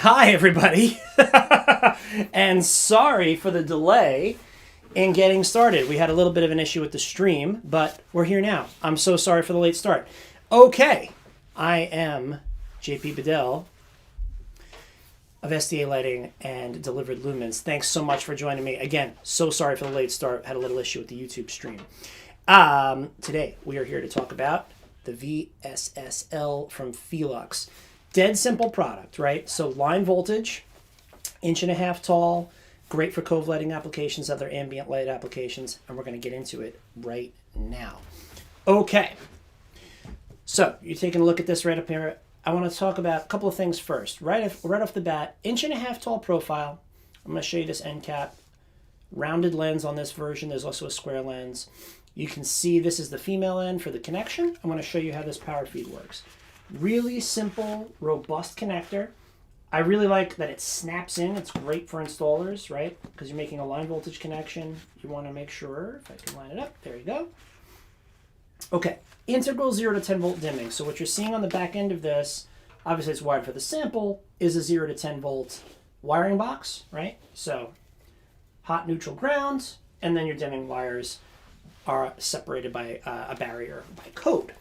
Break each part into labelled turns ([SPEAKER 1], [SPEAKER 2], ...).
[SPEAKER 1] Hi, everybody. And sorry for the delay in getting started. We had a little bit of an issue with the stream, but we're here now. I'm so sorry for the late start. Okay, I am JP Bedell of SDA Lighting and Delivered Lumens. Thanks so much for joining me. Again, so sorry for the late start. Had a little issue with the YouTube stream. Today, we are here to talk about the VSSL from Feelux. Dead simple product, right? So line voltage, 1.5 inch tall, great for cove lighting applications, other ambient light applications, and we're going to get into it right now. Okay, so you're taking a look at this right up here. I want to talk about a couple of things first. Right off the bat, 1.5 inch tall profile. I'm going to show you this end cap. Rounded lens on this version. There's also a square lens. You can see this is the female end for the connection. I'm going to show you how this power feed works. Really simple, robust connector. I really like that it snaps in. It's great for installers, right? Because you're making a line voltage connection. You want to make sure, if I can line it up, there you go. Okay, integral 0 to 10 volt dimming. So what you're seeing on the back end of this, obviously it's wired for the sample, is a 0 to 10 volt wiring box, right? So hot, neutral, ground, and then your dimming wires are separated by a barrier by code.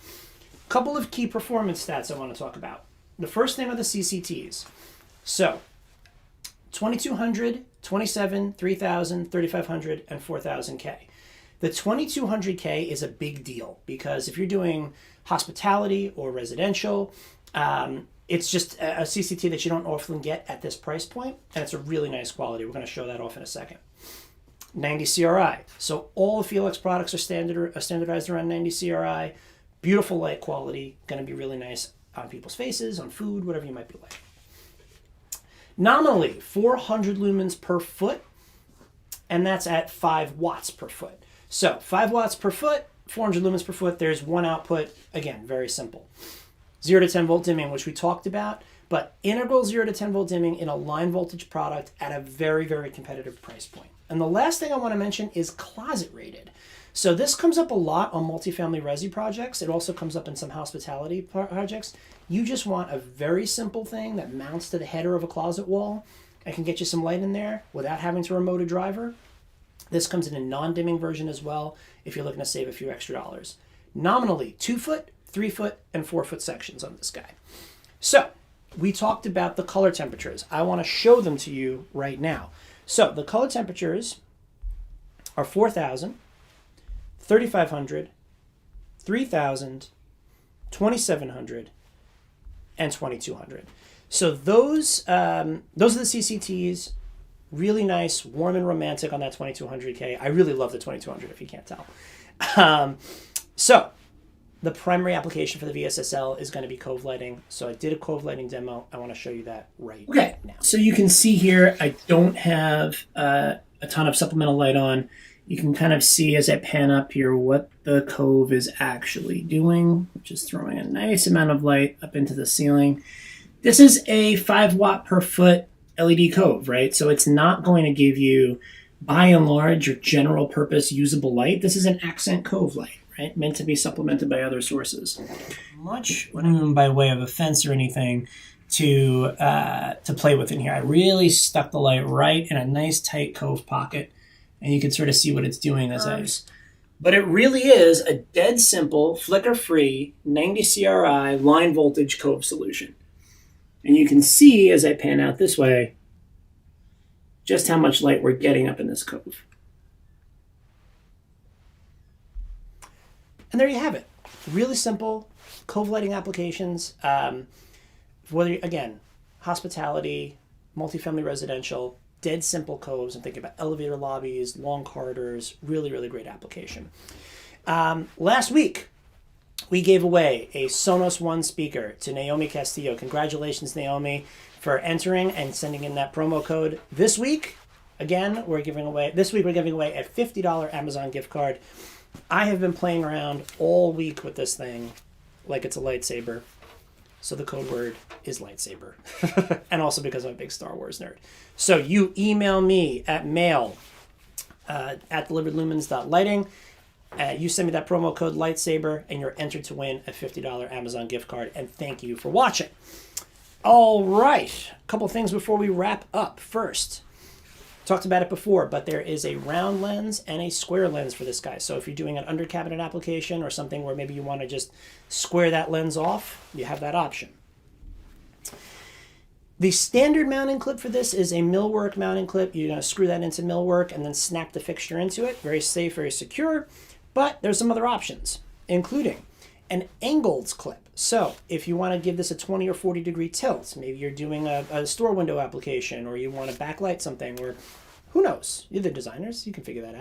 [SPEAKER 1] Couple of key performance stats I want to talk about. The first thing are the CCTs. So 2200, 27, 3000, 3500, and 4000K. The 2200K is a big deal because if you're doing hospitality or residential, it's just a CCT that you don't often get at this price point, and it's a really nice quality. We're going to show that off in a second. 90 CRI. So all the Feelux products are standardized around 90 CRI. Beautiful light quality, going to be really nice on people's faces, on food, whatever you might be like. Nominally, 400 lumens per foot, and that's at 5 watts per foot. So 5 watts per foot, 400 lumens per foot, there's one output. Again, very simple. 0 to 10 volt dimming, which we talked about, but integral 0 to 10 volt dimming in a line voltage product at a very, very competitive price point. And the last thing I want to mention is closet rated. So this comes up a lot on multifamily resi projects. It also comes up in some hospitality projects. You just want a very simple thing that mounts to the header of a closet wall and can get you some light in there without having to remote a driver. This comes in a non-dimming version as well if you're looking to save a few extra dollars. Nominally, 2 foot, 3 foot, and 4 foot sections on this guy. So we talked about the color temperatures. I want to show them to you right now. So the color temperatures are 4000, 3500, 3000, 2700, and 2200. So those are the CCTs. Really nice, warm and romantic on that 2200K. I really love the 2200 if you can't tell. So the primary application for the VSSL is going to be cove lighting. So I did a cove lighting demo. I want to show you that right now. So you can see here, I don't have a ton of supplemental light on. You can kind of see as I pan up here what the cove is actually doing, which is throwing a nice amount of light up into the ceiling. This is a 5 watt per foot LED cove, right? So it's not going to give you, by and large, your general purpose usable light. This is an accent cove light, right? Meant to be supplemented by other sources. Much, what I mean by way of a fence or anything, to play with in here. I really stuck the light right in a nice tight cove pocket. And you can sort of see what it's doing as but it really is a dead simple, flicker-free, 90 CRI line voltage cove solution. And you can see, as I pan out this way, just how much light we're getting up in this cove. And there you have it. Really simple cove lighting applications. Whether, again, hospitality, multifamily residential, dead simple coves. I'm thinking about elevator lobbies, long corridors, really, really great application. Last week, we gave away a Sonos One speaker to Naomi Castillo. Congratulations, Naomi, for entering and sending in that promo code. This week, again, we're giving away a $50 Amazon gift card. I have been playing around all week with this thing like it's a lightsaber. So the code word is lightsaber. And also because I'm a big Star Wars nerd. So you email me at mail at deliveredlumens.lighting. You send me that promo code lightsaber and you're entered to win a $50 Amazon gift card. And thank you for watching. All right, a couple things before we wrap up. First, talked about it before, but there is a round lens and a square lens for this guy. So if you're doing an under cabinet application or something where maybe you want to just square that lens off, you have that option. The standard mounting clip for this is a millwork mounting clip. You're going to screw that into millwork and then snap the fixture into it. Very safe, very secure. But there's some other options, including an angled clip. So if you want to give this a 20 or 40 degree tilt, maybe you're doing a store window application, or you want to backlight something, or who knows, you're the designers, you can figure that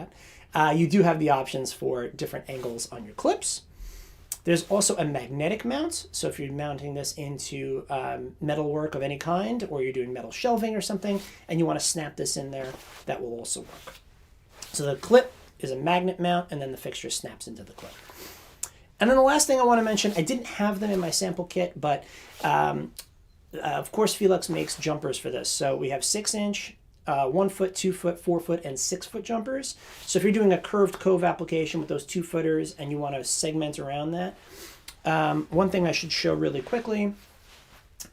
[SPEAKER 1] out. You do have the options for different angles on your clips. There's also a magnetic mount. So if you're mounting this into metal work of any kind, or you're doing metal shelving or something, and you want to snap this in there, that will also work. So the clip is a magnet mount, and then the fixture snaps into the clip. And then the last thing I want to mention, I didn't have them in my sample kit, but of course Feelux makes jumpers for this. So we have 6-inch, 1 foot, 2 foot, 4 foot, and 6 foot jumpers. So if you're doing a curved cove application with those 2 footers and you want to segment around that, one thing I should show really quickly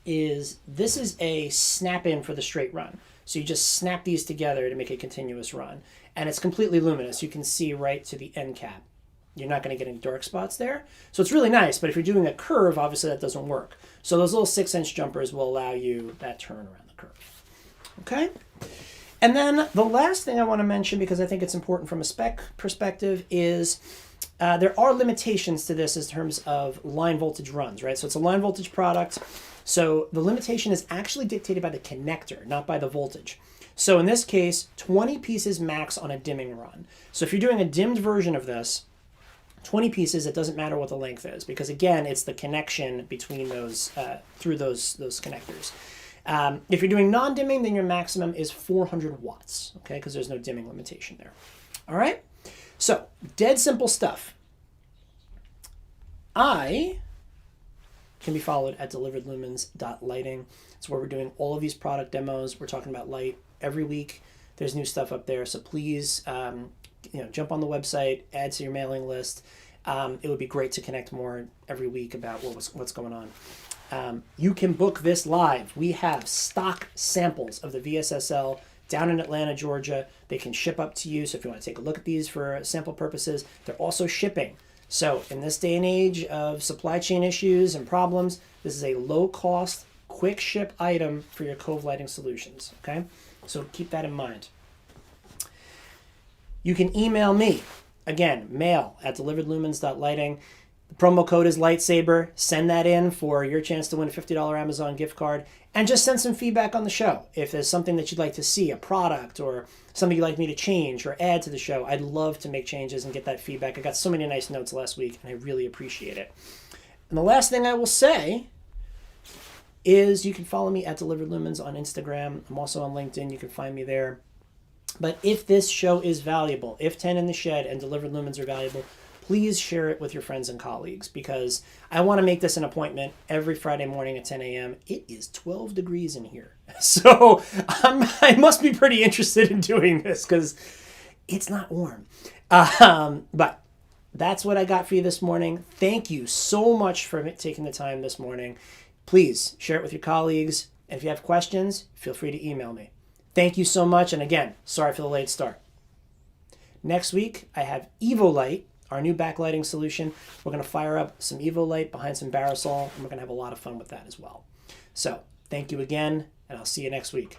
[SPEAKER 1] is this is a snap in for the straight run. So you just snap these together to make a continuous run. And it's completely luminous. You can see right to the end cap. You're not going to get any dark spots there. So it's really nice, but if you're doing a curve, obviously that doesn't work. So those little 6-inch jumpers will allow you that turn around the curve. Okay? And then the last thing I want to mention, because I think it's important from a spec perspective, is there are limitations to this in terms of line voltage runs, right? So it's a line voltage product. So the limitation is actually dictated by the connector, not by the voltage. So in this case, 20 pieces max on a dimming run. So if you're doing a dimmed version of this, 20 pieces, it doesn't matter what the length is, because again, it's the connection between those, through those connectors. If you're doing non-dimming, then your maximum is 400 watts, okay, because there's no dimming limitation there. All right, so dead simple stuff. I can be followed at deliveredlumens.lighting. It's where we're doing all of these product demos. We're talking about light every week. There's new stuff up there, so please jump on the website, add to your mailing list. It would be great to connect more every week about what's going on. You can book this live. We have stock samples of the VSSL down in Atlanta, Georgia. They can ship up to you. So if you want to take a look at these for sample purposes, they're also shipping. So in this day and age of supply chain issues and problems, this is a low cost, quick ship item for your cove lighting solutions. Okay, so keep that in mind. You can email me. Again, mail at deliveredlumens.lighting. The promo code is lightsaber. Send that in for your chance to win a $50 Amazon gift card. And just send some feedback on the show. If there's something that you'd like to see, a product or something you'd like me to change or add to the show, I'd love to make changes and get that feedback. I got so many nice notes last week, and I really appreciate it. And the last thing I will say is you can follow me at Delivered Lumens on Instagram. I'm also on LinkedIn. You can find me there. But if this show is valuable, if 10 in the Shed and Delivered Lumens are valuable, please share it with your friends and colleagues, because I want to make this an appointment every Friday morning at 10 a.m. It is 12 degrees in here. So I must be pretty interested in doing this because it's not warm. But that's what I got for you this morning. Thank you so much for taking the time this morning. Please share it with your colleagues. And if you have questions, feel free to email me. Thank you so much. And again, sorry for the late start. Next week, I have EvoLight, our new backlighting solution. We're going to fire up some EvoLight behind some Barrasol, and we're going to have a lot of fun with that as well. So thank you again, and I'll see you next week.